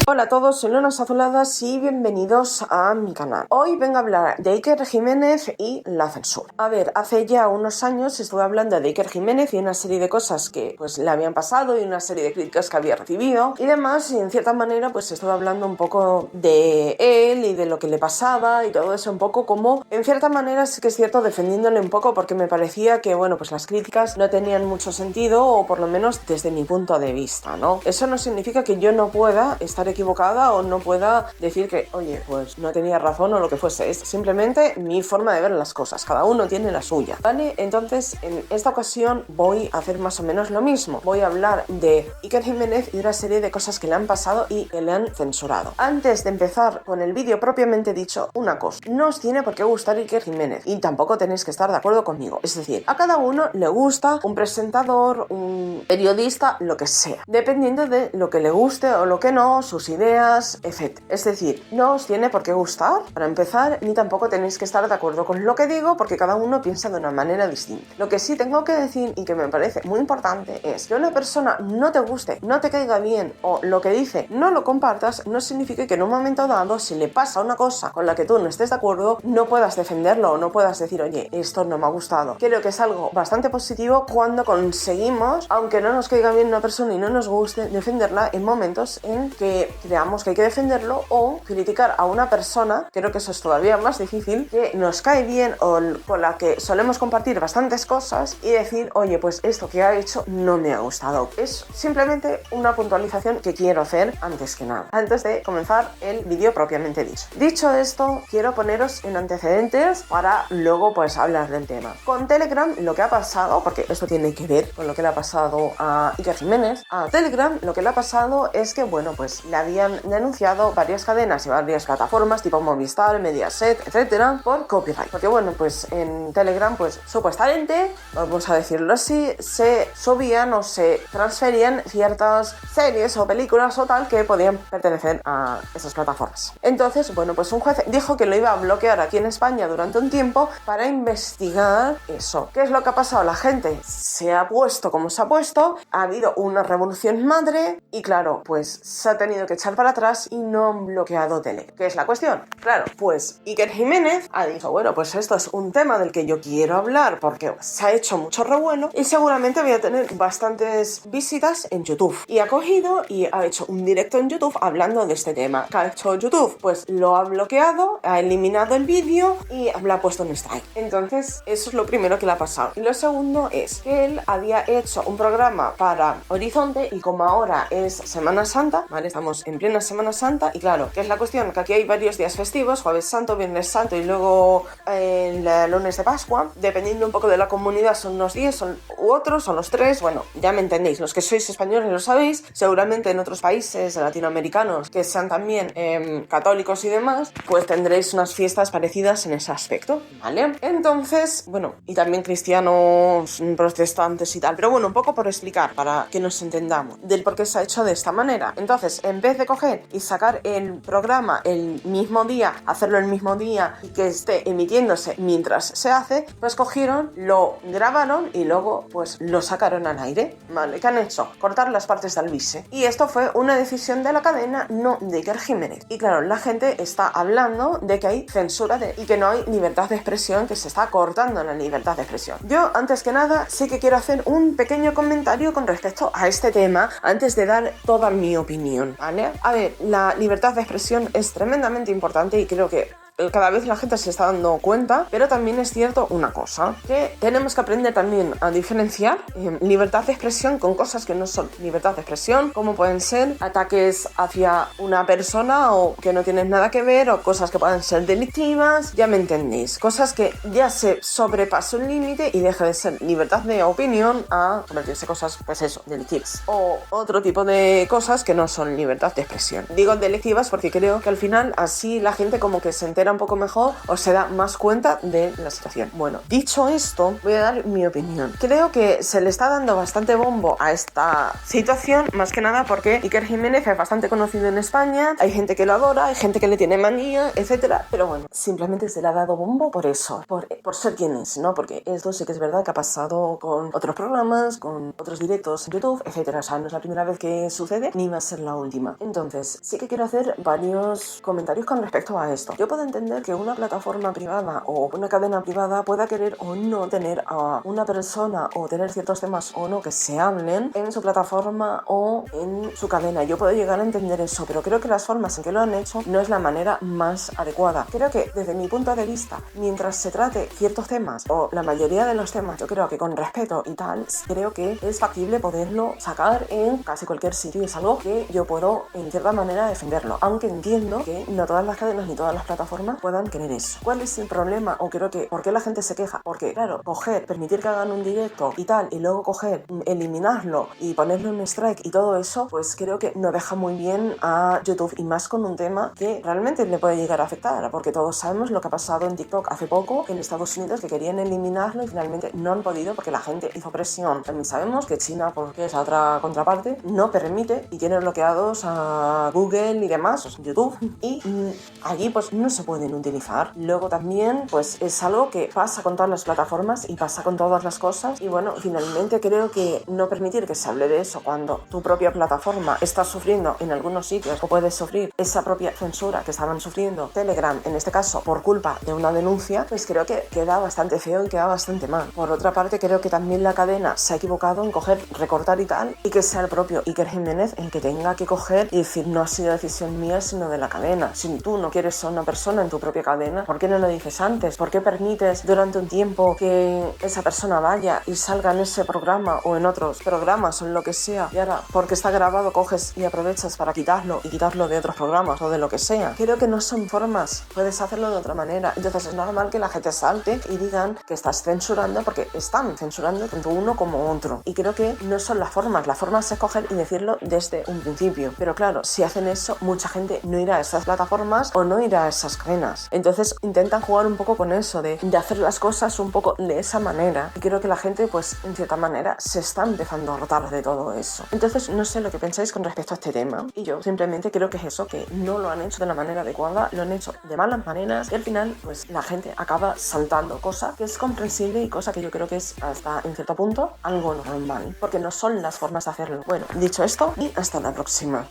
Hola a todos, soy Lunas Azuladas y bienvenidos a mi canal. Hoy vengo a hablar de Iker Jiménez y la censura. A ver, hace ya unos años estuve hablando de Iker Jiménez y una serie de cosas que pues le habían pasado y una serie de críticas que había recibido y demás, y en cierta manera pues estuve hablando un poco de él y de lo que le pasaba y todo eso, un poco como, en cierta manera sí que es cierto, defendiéndole un poco porque me parecía que, bueno, pues las críticas no tenían mucho sentido, o por lo menos desde mi punto de vista, ¿no? Eso no significa que yo no pueda estar equivocada o no pueda decir que, oye, pues no tenía razón o lo que fuese. Es simplemente mi forma de ver las cosas. Cada uno tiene la suya, ¿vale? Entonces, en esta ocasión voy a hacer más o menos lo mismo. Voy a hablar de Iker Jiménez y una serie de cosas que le han pasado y que le han censurado. Antes de empezar con el vídeo propiamente dicho, una cosa. No os tiene por qué gustar Iker Jiménez y tampoco tenéis que estar de acuerdo conmigo. Es decir, a cada uno le gusta un presentador, un periodista, lo que sea. Dependiendo de lo que le guste o lo que no, sus ideas, etc. Es decir, no os tiene por qué gustar, para empezar, ni tampoco tenéis que estar de acuerdo con lo que digo, porque cada uno piensa de una manera distinta. Lo que sí tengo que decir, y que me parece muy importante, es que una persona no te guste, no te caiga bien, o lo que dice no lo compartas, no significa que en un momento dado, si le pasa una cosa con la que tú no estés de acuerdo, no puedas defenderlo o no puedas decir, oye, esto no me ha gustado. Creo que es algo bastante positivo cuando conseguimos, aunque no nos caiga bien una persona y no nos guste, defenderla en momentos en que creamos que hay que defenderlo, o criticar a una persona, creo que eso es todavía más difícil, que nos cae bien o con la que solemos compartir bastantes cosas y decir, oye, pues esto que ha hecho no me ha gustado. Es simplemente una puntualización que quiero hacer antes que nada, antes de comenzar el vídeo propiamente dicho. Dicho esto, quiero poneros en antecedentes para luego pues hablar del tema. Con Telegram lo que ha pasado, porque esto tiene que ver con lo que le ha pasado a Iker Jiménez, a Telegram lo que le ha pasado es que, bueno, pues le habían denunciado varias cadenas y varias plataformas tipo Movistar, Mediaset, etcétera, por copyright. Porque, bueno, pues en Telegram, pues supuestamente, vamos a decirlo así, se subían o se transferían ciertas series o películas o tal que podían pertenecer a esas plataformas. Entonces, bueno, pues un juez dijo que lo iba a bloquear aquí en España durante un tiempo para investigar eso. ¿Qué es lo que ha pasado? La gente se ha puesto como se ha puesto, ha habido una revolución madre y, claro, pues se ha tenido que echar para atrás y no han bloqueado Tele. ¿Qué es la cuestión? Claro, pues Iker Jiménez ha dicho, bueno, pues esto es un tema del que yo quiero hablar porque se ha hecho mucho revuelo y seguramente voy a tener bastantes visitas en YouTube. Y ha cogido y ha hecho un directo en YouTube hablando de este tema. ¿Qué ha hecho YouTube? Pues lo ha bloqueado, ha eliminado el vídeo y lo ha puesto en strike. Entonces, eso es lo primero que le ha pasado. Y lo segundo es que él había hecho un programa para Horizonte y como ahora es Semana Santa, ¿vale? Estamos en plena Semana Santa y claro, ¿qué es la cuestión? Que aquí hay varios días festivos, Jueves Santo, Viernes Santo y luego el lunes de Pascua. Dependiendo un poco de la comunidad son unos días u otros, son los tres, bueno, ya me entendéis. Los que sois españoles lo sabéis, seguramente en otros países latinoamericanos que sean también católicos y demás, pues tendréis unas fiestas parecidas en ese aspecto, ¿vale? Entonces, bueno, y también cristianos, protestantes y tal, pero bueno, un poco por explicar, para que nos entendamos del por qué se ha hecho de esta manera. Entonces, en vez de coger y sacar el programa el mismo día, hacerlo el mismo día y que esté emitiéndose mientras se hace, pues cogieron, lo grabaron y luego pues lo sacaron al aire, ¿vale? ¿Qué han hecho? Cortar las partes del bise. Y esto fue una decisión de la cadena, no de Iker Jiménez. Y claro, la gente está hablando de que hay censura y que no hay libertad de expresión, que se está cortando la libertad de expresión. Yo, antes que nada, sí que quiero hacer un pequeño comentario con respecto a este tema antes de dar toda mi opinión, ¿vale? A ver, la libertad de expresión es tremendamente importante y creo que cada vez la gente se está dando cuenta, pero también es cierto una cosa, que tenemos que aprender también a diferenciar libertad de expresión con cosas que no son libertad de expresión, como pueden ser ataques hacia una persona o que no tienen nada que ver, o cosas que pueden ser delictivas, ya me entendéis, cosas que ya se sobrepasa un límite y deja de ser libertad de opinión a convertirse en cosas, pues eso, delictivas, o otro tipo de cosas que no son libertad de expresión. Digo delictivas porque creo que al final así la gente como que se entera entera un poco mejor o se da más cuenta de la situación. Bueno, dicho esto, voy a dar mi opinión. Creo que se le está dando bastante bombo a esta situación, más que nada porque Iker Jiménez es bastante conocido en España, hay gente que lo adora, hay gente que le tiene manía, etcétera, pero bueno, simplemente se le ha dado bombo por eso, por ser quien es, ¿no? Porque esto sí que es verdad que ha pasado con otros programas, con otros directos en YouTube, etcétera. O sea, no es la primera vez que sucede, ni va a ser la última. Entonces, sí que quiero hacer varios comentarios con respecto a esto. Yo puedo entender que una plataforma privada o una cadena privada pueda querer o no tener a una persona o tener ciertos temas o no que se hablen en su plataforma o en su cadena. Yo puedo llegar a entender eso, pero creo que las formas en que lo han hecho no es la manera más adecuada. Creo que desde mi punto de vista, mientras se trate ciertos temas o la mayoría de los temas, yo creo que con respeto y tal, creo que es factible poderlo sacar en casi cualquier sitio y es algo que yo puedo en cierta manera defenderlo, aunque entiendo que no todas las cadenas ni todas las plataformas puedan querer eso. ¿Cuál es el problema? O creo que ¿por qué la gente se queja? Porque claro, permitir que hagan un directo y tal y luego eliminarlo y ponerle un strike y todo eso, pues creo que no deja muy bien a YouTube, y más con un tema que realmente le puede llegar a afectar, porque todos sabemos lo que ha pasado en TikTok hace poco en Estados Unidos, que querían eliminarlo y finalmente no han podido porque la gente hizo presión. También sabemos que China, porque es la otra contraparte, no permite y tiene bloqueados a Google y demás, o sea, YouTube, y allí pues no se pueden utilizar. Luego también pues es algo que pasa con todas las plataformas y pasa con todas las cosas, y bueno, finalmente creo que no permitir que se hable de eso cuando tu propia plataforma está sufriendo en algunos sitios o puedes sufrir esa propia censura que estaban sufriendo Telegram, en este caso por culpa de una denuncia, pues creo que queda bastante feo y queda bastante mal. Por otra parte, creo que también la cadena se ha equivocado en recortar y tal, y que sea el propio Iker Jiménez el que tenga que coger y decir no ha sido decisión mía sino de la cadena. Si tú no quieres ser una persona en tu propia cadena, ¿por qué no lo dices antes? ¿Por qué permites durante un tiempo que esa persona vaya y salga en ese programa o en otros programas o en lo que sea, y ahora porque está grabado coges y aprovechas para quitarlo y quitarlo de otros programas o de lo que sea? Creo que no son formas, puedes hacerlo de otra manera. Entonces es normal que la gente salte y digan que estás censurando, porque están censurando tanto uno como otro, y creo que no son las formas es coger y decirlo desde un principio. Pero claro, si hacen eso, mucha gente no irá a esas plataformas o no irá a esas cadenas. Entonces intentan jugar un poco con eso de hacer las cosas un poco de esa manera, y creo que la gente pues en cierta manera se está empezando a hartar de todo eso. Entonces no sé lo que pensáis con respecto a este tema, y yo simplemente creo que es eso, que no lo han hecho de la manera adecuada, lo han hecho de malas maneras, y al final pues la gente acaba saltando, cosa que es comprensible y cosa que yo creo que es hasta en cierto punto algo normal, porque no son las formas de hacerlo. Bueno, dicho esto, y hasta la próxima.